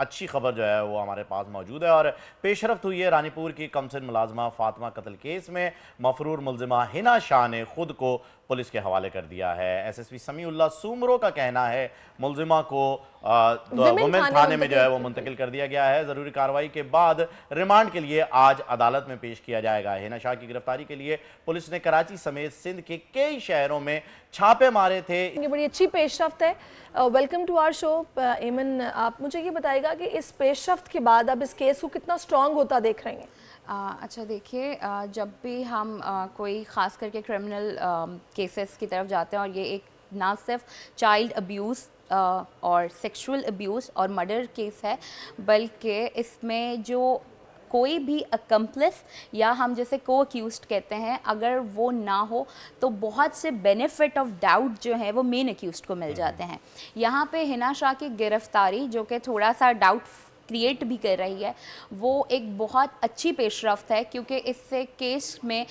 اچھی خبر جو ہے وہ ہمارے پاس موجود ہے اور پیش رفت ہوئی ہے رانی پور کی کمسن ملازمہ فاطمہ قتل کیس میں مفرور ملزمہ ہنا شاہ نے خود کو پولیس کے حوالے کر دیا ہے۔ ایس ایس پی سمیع اللہ سومرو کا کہنا ہے ملزمہ کو وومن تھانے میں جو ہے وہ منتقل کر دیا گیا ہے۔ ضروری کارروائی کے بعد ریمانڈ کے لیے آج عدالت میں پیش کیا جائے گا۔ ہنا شاہ کی گرفتاری کے لیے پولیس نے کراچی سمیت سندھ کے کئی شہروں میں چھاپے مارے تھے۔ یہ بڑی اچھی پیش رفت ہے۔ ویلکم ٹو آر شو ایمن، آپ مجھے یہ بتائے گا کہ اس پیش رفت کے بعد اب اس کیس کو کتنا سٹرونگ ہوتا دیکھ رہے ہیں؟ اچھا دیکھیے، جب بھی ہم کوئی خاص کر کے کرمنل کیسز کی طرف جاتے ہیں اور یہ ایک نہ صرف چائلڈ ابیوز اور سیکشول ابیوز اور مرڈر کیس ہے، بلکہ اس میں جو کوئی بھی اکمپلس یا ہم جیسے کو اکیوزڈ کہتے ہیں، اگر وہ نہ ہو تو بہت سے بینیفٹ آف ڈاؤٹ جو ہے وہ مین اکیوزڈ کو مل جاتے ہیں۔ یہاں پہ ہنا شاہ کی گرفتاری جو کہ تھوڑا سا ڈاؤٹ کریٹ بھی کر رہی ہے، وہ ایک بہت اچھی پیش رفت ہے کیونکہ اس سے کیس میں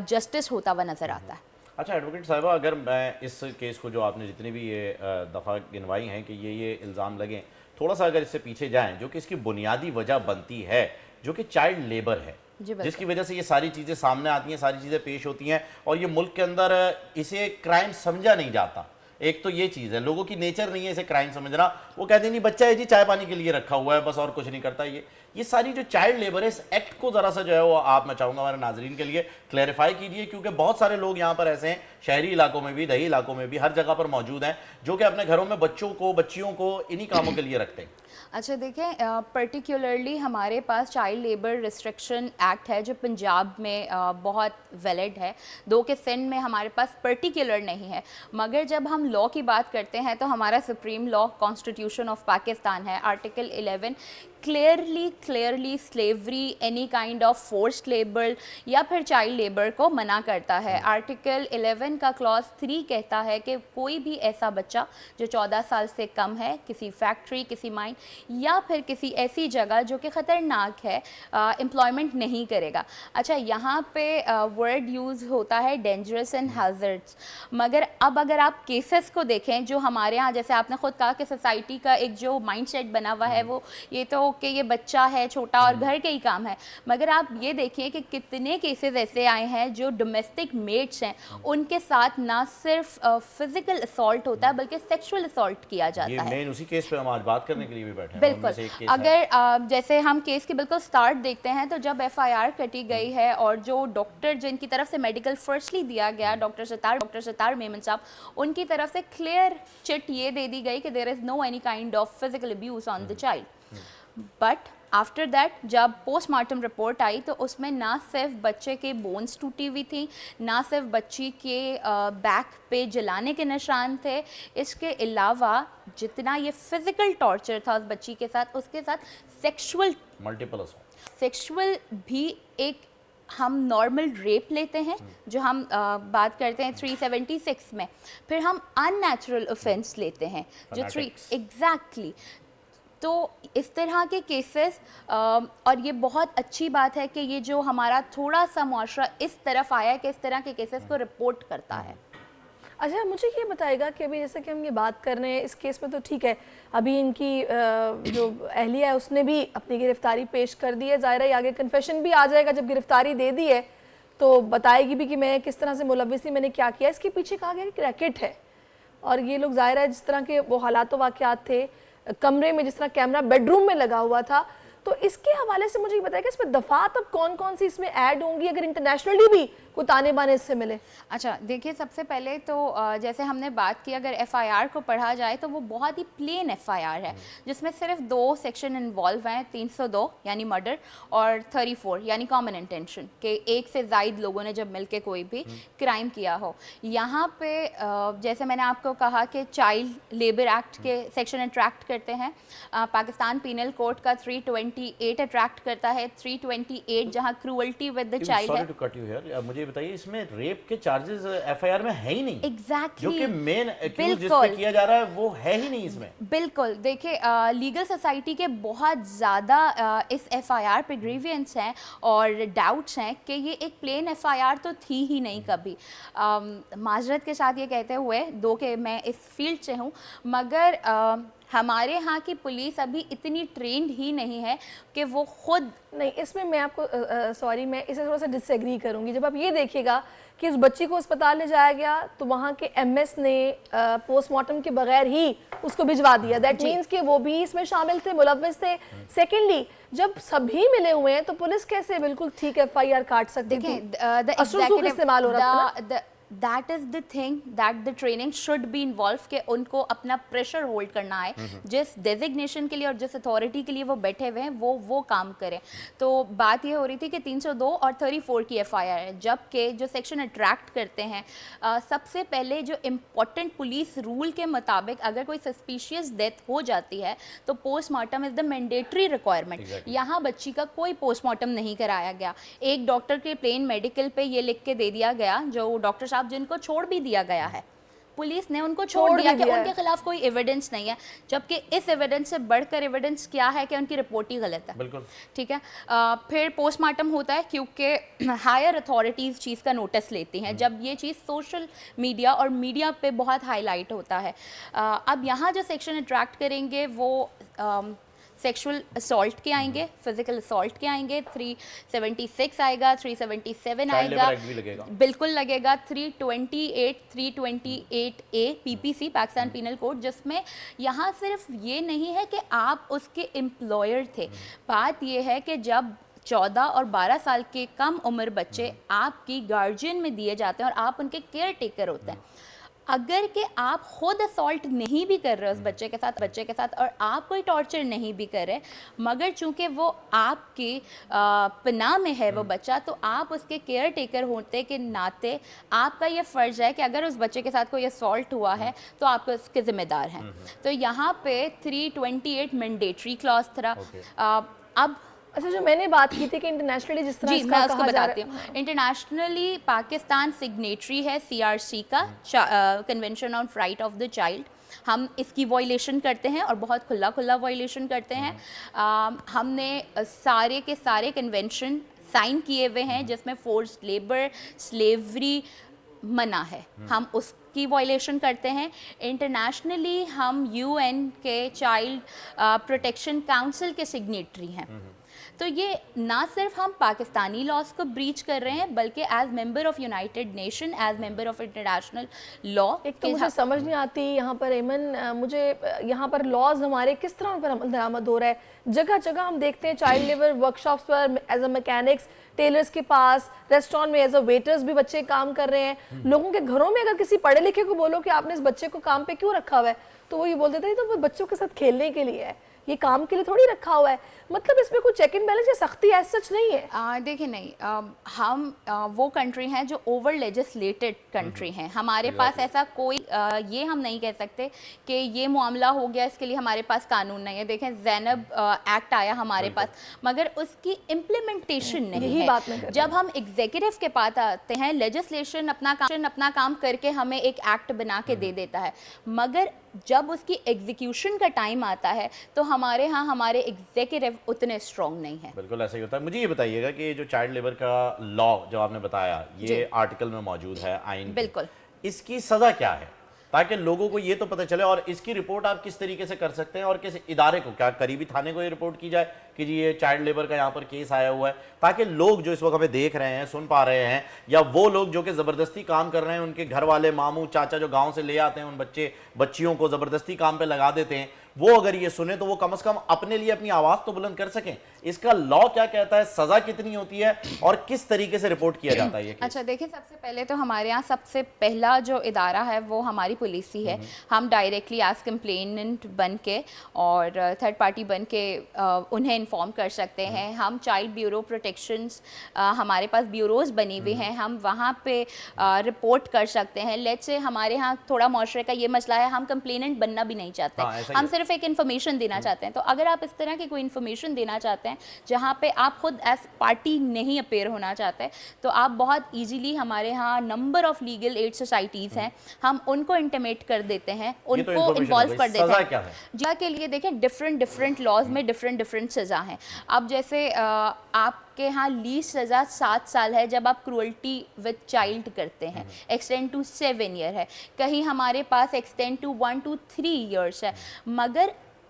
جسٹس ہوتا ہوا نظر آتا ہے۔ اچھا ایڈوکیٹ صاحبہ، اگر میں اس کیس کو جو آپ نے جتنی بھی یہ دفعہ گنوائی ہیں کہ یہ الزام لگیں، تھوڑا سا اگر اس سے پیچھے جائیں، جو کہ اس کی بنیادی وجہ بنتی ہے جو کہ چائلڈ لیبر ہے، جس کی وجہ سے یہ ساری چیزیں سامنے آتی ہیں، ساری چیزیں پیش ہوتی ہیں اور یہ ملک کے اندر اسے کرائم سمجھا نہیں جاتا۔ ایک تو یہ چیز ہے، لوگوں کی نیچر نہیں ہے اسے کرائم سمجھنا، وہ کہتے ہیں نہیں بچہ ہے جی چائے پانی کے لیے رکھا ہوا ہے بس اور کچھ نہیں کرتا۔ یہ ساری جو چائلڈ لیبر ہے، اس ایکٹ کو ذرا سا جو ہے وہ آپ میں چاہوں گا ہمارے ناظرین کے لیے کلیریفائی کیجئے، کیونکہ بہت سارے لوگ یہاں پر ایسے ہیں، شہری علاقوں میں بھی، دیہی علاقوں میں بھی، ہر جگہ پر موجود ہیں جو کہ اپنے گھروں میں بچوں کو بچیوں کو انہی کاموں کے لیے رکھتے ہیں۔ اچھا دیکھیں، پرٹیکولرلی ہمارے پاس چائلڈ لیبر ریسٹرکشن ایکٹ ہے جو پنجاب میں بہت ویلڈ ہے، دو کہ سندھ میں ہمارے پاس پرٹیکولر نہیں ہے، مگر جب ہم لاء کی بات کرتے ہیں تو ہمارا supreme law constitution of Pakistan ہے، article 11 clearly slavery, any kind of forced labour یا پھر چائلڈ لیبر کو منع کرتا ہے۔ آرٹیکل 11 کا کلاس 3 کہتا ہے کہ کوئی بھی ایسا بچہ جو 14 سال سے کم ہے کسی فیکٹری، کسی مائن یا پھر کسی ایسی جگہ جو کہ خطرناک ہے، امپلائمنٹ نہیں کرے گا۔ اچھا یہاں پہ ورڈ یوز ہوتا ہے ڈینجرس اینڈ ہیزرڈس، مگر اب اگر آپ کیسز کو دیکھیں جو ہمارے ہاں، جیسے آپ نے خود کہا کہ سوسائٹی کا ایک جو مائنڈ سیٹ بنا ہوا ہے وہ یہ تو کہ یہ بچہ ہے چھوٹا اور گھر کے ہی کام ہے، مگر آپ یہ دیکھیں کہ کتنے کیسز ایسے آئے ہیں جو ڈومیسٹک میٹس ہیں ان کے ساتھ نہ صرف فزیکل اسالٹ ہوتا ہے بلکہ سیکشول اسالٹ کیا جاتا ہے۔ یہ مین اسی کیس پہ ہم آج بات کرنے کے لیے بھی بیٹھے ہیں۔ بالکل، اگر جیسے ہم کیس کی بالکل سٹارٹ دیکھتے ہیں تو جب ایف آئی آر کٹی گئی ہے اور جو ڈاکٹر جن کی طرف سے میڈیکل فرسٹلی دیا گیا، ڈاکٹر ستار میمن صاحب، ان کی طرف سے کلیئر چٹ یہ دے دی گئی کہ there is no any kind of physical abuse on the child. But after that جب پوسٹ مارٹم رپورٹ آئی تو اس میں نہ صرف بچے کے بونز ٹوٹی ہوئی تھیں، نہ صرف بچی کے بیک پہ جلانے کے نشان تھے، اس کے علاوہ جتنا یہ فزیکل ٹارچر تھا اس بچی کے ساتھ، اس کے ساتھ سیکشول بھی ایک ہم نارمل ریپ لیتے ہیں جو ہم بات کرتے ہیں 376 میں، پھر ہم ان نیچرل اوفینس لیتے ہیں جو ایگزیکٹلی۔ تو اس طرح کے کیسز، اور یہ بہت اچھی بات ہے کہ یہ جو ہمارا تھوڑا سا معاشرہ اس طرف آیا ہے کہ اس طرح کے کیسز کو رپورٹ کرتا ہے۔ اچھا مجھے یہ بتائے گا کہ ابھی جیسے کہ ہم یہ بات کر رہے ہیں اس کیس میں تو ٹھیک ہے، ابھی ان کی جو اہلیہ ہے اس نے بھی اپنی گرفتاری پیش کر دی ہے، ظاہر ہے آگے کنفیشن بھی آ جائے گا، جب گرفتاری دے دی ہے تو بتائے گی بھی کہ میں کس طرح سے ملوث تھی، میں نے کیا کیا۔ اس کے پیچھے کہا گیا کہ ریکٹ ہے اور یہ لوگ ظاہر ہے جس طرح کے وہ حالات و واقعات تھے کمرے میں، جس طرح کیمرہ بیڈ روم میں لگا ہوا تھا، تو اس کے حوالے سے مجھے یہ بتائے گا اس میں دفعات اب کون کون سی اس میں ایڈ ہوں گی اگر انٹرنیشنلی بھی کوئی تانے بانے اس سے ملے؟ اچھا دیکھیے، سب سے پہلے تو جیسے ہم نے بات کی، اگر ایف آئی آر کو پڑھا جائے تو وہ بہت ہی پلین ایف آئی آر ہے جس میں صرف 2 سیکشن انوالو ہیں، 302 یعنی مرڈر اور 34 یعنی کامن انٹینشن، کہ ایک سے زائد لوگوں نے جب مل کے کوئی بھی کرائم کیا ہو۔ یہاں پہ جیسے میں نے آپ کو کہا کہ چائلڈ لیبر ایکٹ کے سیکشن اٹریکٹ کرتے ہیں، پاکستان پینل کوڈ کا 328 اٹریکٹ کرتا ہے، 328 جہاں کروئلٹی ود دا چائلڈ ہے۔ مجھے بتائیے اس میں ریپ کے چارجز ایف آئی آر میں ہے ہی نہیں، ایگزیکٹلی، جو کہ مین ایکیوز جس پہ کیا جا رہا ہے وہ ہے ہی نہیں اس میں۔ بالکل، دیکھیں لیگل سوسائٹی کے بہت زیادہ اس ایف آئی آر پہ گریوینس ہیں اور ڈاؤٹس ہیں کہ یہ ایک پلین ایف آئی آر تو تھی ہی نہیں کبھی۔ معذرت کے ساتھ یہ کہتے ہوئے، دو کہ میں اس فیلڈ سے ہوں، مگر ہمارے ہاں کی پولیس ابھی اتنی ٹرینڈ ہی نہیں ہے کہ وہ خود نہیں. اس میں آپ کو سوری میں اسے تھوڑا سا ڈس ایگری کروں گی. جب آپ یہ دیکھیے گا کہ اس بچی کو اسپتال لے جایا گیا تو وہاں کے ایم ایس نے پوسٹ مارٹم کے بغیر ہی اس کو بھجوا دیا. دیٹ مینس کہ وہ بھی اس میں شامل تھے, ملوث تھے. سیکنڈلی جب سبھی ملے ہوئے ہیں تو پولیس کیسے بالکل ٹھیک ایف آئی آر کاٹ سکتی تھی؟ دیکھیں استعمال ہو رہا تھا. that is the thing that the training should be involved کہ ان کو اپنا پریشر ہولڈ کرنا ہے, جس ڈیزگنیشن کے لیے اور جس اتھارٹی کے لیے وہ بیٹھے ہوئے ہیں وہ کام کریں. تو بات یہ ہو رہی تھی کہ 302 اور 34 کی ایف آئی آر ہے, جبکہ جو سیکشن اٹریکٹ کرتے ہیں سب سے پہلے جو امپورٹنٹ پولیس رول کے مطابق اگر کوئی سسپیشیس ڈیتھ ہو جاتی ہے تو post mortem is the mandatory requirement. یہاں بچی کا کوئی پوسٹ مارٹم نہیں کرایا گیا. ایک ڈاکٹر کے پلین میڈیکل پہ یہ لکھ کے دے دیا گیا, جو ڈاکٹر صاحب جن کو چھوڑ بھی دیا گیا ہے, پولیس نے ان کو چھوڑ دیا کہ ان کے خلاف کوئی ایویڈنس نہیں ہے, جبکہ اس ایویڈنس سے بڑھ کر ایویڈنس کیا ہے کہ ان کی رپورٹ ہی غلط ہے. بالکل ٹھیک ہے. پھر پوسٹ مارٹم ہوتا ہے کیونکہ ہائر اتھارٹیز چیز کا نوٹس لیتی ہیں جب یہ چیز سوشل میڈیا اور میڈیا پہ بہت ہائی لائٹ ہوتا ہے. اب یہاں جو سیکشن اٹریکٹ کریں گے وہ سیکشول اسالٹ کے آئیں گے, فزیکل اسالٹ کے آئیں گے, 376 آئے گا, 377 آئے گا, بالکل لگے گا, 328 اے پی پی سی پاکستان پینل کوڈ, جس میں یہاں صرف یہ نہیں ہے کہ آپ اس کے امپلائر تھے, بات یہ ہے کہ جب 14 اور 12 سال کے کم عمر بچے آپ کی گارجین میں دیے جاتے ہیں اور آپ ان کے کیئر ٹیکر ہوتے ہیں, اگر کہ آپ خود اسالٹ نہیں بھی کر رہے اس بچے کے ساتھ اور آپ کوئی ٹارچر نہیں بھی کر رہے, مگر چونکہ وہ آپ کی پناہ میں ہے وہ بچہ, تو آپ اس کے کیئر ٹیکر ہوتے کے ناطے آپ کا یہ فرض ہے کہ اگر اس بچے کے ساتھ کوئی اسالٹ ہوا ہے تو آپ اس کے ذمہ دار ہیں. تو یہاں پہ 328 مینڈیٹری کلاس تھا. اب اچھا, جو میں نے بات کی تھی کہ انٹرنیشنلی جس طرح جی میں اس کو بتاتی ہوں, انٹرنیشنلی پاکستان سگنیٹری ہے سی آر سی کا, convention on right of the child. ہم اس کی وائلیشن کرتے ہیں اور بہت کھلا وائلیشن کرتے ہیں. ہم نے سارے کے سارے کنونشن سائن کیے ہوئے ہیں جس میں فورسڈ لیبر, سلیوری منع ہے, ہم اس کی وائلیشن کرتے ہیں. انٹرنیشنلی ہم یو این کے چائلڈ پروٹیکشن کاؤنسل کے سگنیٹری ہیں. تو یہ نہ صرف ہم پاکستانی لاس کو بریچ کر رہے ہیں بلکہ as member of United nation, as member of international law. ایک تو مجھے سمجھ نہیں آتی یہاں پر ایمن, مجھے یہاں پر لاز ہمارے کس طرح پر عمل درآمد ہو رہا ہے. جگہ جگہ ہم دیکھتے ہیں child labour work shops per as a mechanics, tellers کے پاس, ریسٹورینٹ میں ایز اے ویٹرز بھی بچے کام کر رہے ہیں. لوگوں کے گھروں میں اگر کسی پڑھے لکھے کو بولو کہ آپ نے اس بچے کو کام پہ کیوں رکھا ہوا ہے تو وہ یہ بول دیتے ہیں تو وہ بچوں کے ساتھ کھیلنے کے لیے ہے, یہ کام کے لیے تھوڑی رکھا ہوا ہے. مطلب اس میں کوئی چیک اینڈ بیلنس یا سختی ایز سچ نہیں ہے. دیکھیں نہیں, ہم وہ کنٹری ہیں جو اوور لیجسلیٹڈ کنٹری ہیں. ہمارے پاس ایسا کوئی یہ ہم نہیں کہہ سکتے کہ یہ معاملہ ہو گیا اس کے لیے ہمارے پاس قانون نہیں ہے. دیکھیں زینب ایکٹ آیا ہمارے پاس مگر اس کی امپلیمنٹیشن نہیں ہے. جب ہم ایگزیکٹو کے پاس آتے ہیں, لیجسلیشن اپنا کام کر کے ہمیں ایک ایکٹ بنا کے دے دیتا ہے, مگر جب اس کی ایگزیکیوشن کا ٹائم آتا ہے تو ہمارے ہاں ہمارے ایگزیکٹو اتنے اسٹرانگ نہیں ہیں. بالکل ایسا ہی ہوتا ہے. مجھے یہ بتائیے گا کہ جو چائلڈ لیبر کا لا جو آپ نے بتایا یہ آرٹیکل میں موجود ہے آئین, بالکل, اس کی سزا کیا ہے تاکہ لوگوں کو یہ تو پتہ چلے, اور اس کی رپورٹ آپ کس طریقے سے کر سکتے ہیں اور کس ادارے کو, کیا قریبی تھانے کو یہ رپورٹ کی جائے کہ جی یہ چائلڈ لیبر کا یہاں پر کیس آیا ہوا ہے, تاکہ لوگ جو اس وقت ہمیں دیکھ رہے ہیں, سن پا رہے ہیں, یا وہ لوگ جو کہ زبردستی کام کر رہے ہیں, ان کے گھر والے ماموں چاچا جو گاؤں سے لے آتے ہیں ان بچیوں کو زبردستی کام پہ لگا دیتے ہیں, وہ اگر یہ سنیں تو وہ کم از کم اپنے لیے اپنی آواز تو بلند کر سکیں. اس کا لا کیا کہتا ہے, سزا کتنی ہوتی ہے اور کس طریقے سے رپورٹ کیا جاتا ہے یہ کیس؟ اچھا دیکھیں, سب سے پہلے تو ہمارے یہاں سب سے پہلا جو ادارہ ہے وہ ہماری پولیس ہی ہے. ہم ڈائریکٹلی ایز کمپلیننٹ بن کے اور تھرڈ پارٹی بن کے انہیں انفارم کر سکتے ہیں. ہم چائلڈ بیورو پروٹیکشنز, ہمارے پاس بیوروز بنی ہوئی ہیں, ہم وہاں پہ رپورٹ کر سکتے ہیں. لیٹس سے ہمارے ہاں تھوڑا معاشرے کا یہ مسئلہ ہے, ہم کمپلیننٹ بننا بھی نہیں چاہتے, ہم صرف ایک انفارمیشن دینا چاہتے ہیں. تو اگر آپ اس طرح کی کوئی انفارمیشن دینا چاہتے ہیں جہاں پہ آپ خود ایز پارٹی نہیں اپیئر ہونا چاہتے, تو آپ بہت ایزیلی, ہمارے ہاں number of legal aid societies ہیں, ہم ان کو انٹیمیٹ کر دیتے ہیں, ان کو انوالو کر دیتے ہیں. جا کے لیے دیکھیں ڈفرینٹ لاز میں ڈفرینٹ سزا ہیں. اب جیسے آپ کے ہاں لیسٹ سزا 7 سال ہے جب آپ کرولٹی وتھ چائلڈ کرتے ہیں, ایکسٹینڈ ٹو 7 ایئر ہے, کہیں ہمارے پاس ایکسٹینڈ ٹو 1 to 3 ایئرس ہے. مگر